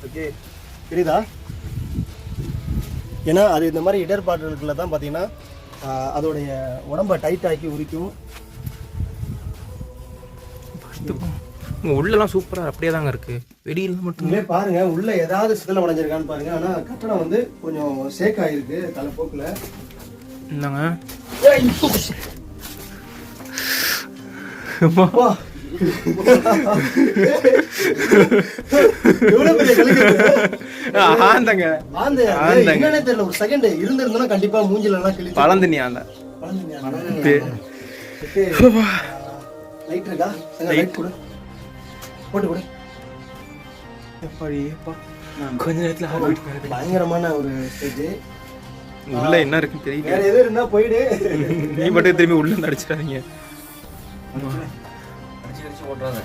Okay தெரியுதா? ஏன்னா அது இந்த மாதிரி இடர்பாடுகளுக்குள்ள தான் பார்த்தீங்கன்னா அதோடைய உடம்பை டைட் ஆக்கி உரிக்கும். உள்ளெல்லாம் சூப்பராக அப்படியே தாங்க இருக்கு. வெளியில் மட்டுமே பாருங்க உள்ள ஏதாவது சிதலம் அடைஞ்சிருக்கான்னு பாருங்க. ஆனால் கட்டணம் வந்து கொஞ்சம் ஷேக் ஆகிருக்கு தலைப்போக்கில். என்னங்க தெரியல, ஒரு செகண்ட் இருந்திருந்தா கண்டிப்பா மூஞ்சில எல்லாம் கிழிச்சு பழந்தண்ணி ஆந்த லைட் இருக்கா? லைட் கொடு, போட்டு கொடு. கொஞ்ச நேரத்துல பயங்கரமான ஒரு ஸ்டேஜ். உள்ள என்ன இருக்குன்னு தெரியல. வேற எது இருந்தா போயிடு, நீ மட்டும் திரும்பி உள்ள அடிச்சிடாதீங்க. அடிச்சு ஓட்டுறாங்க.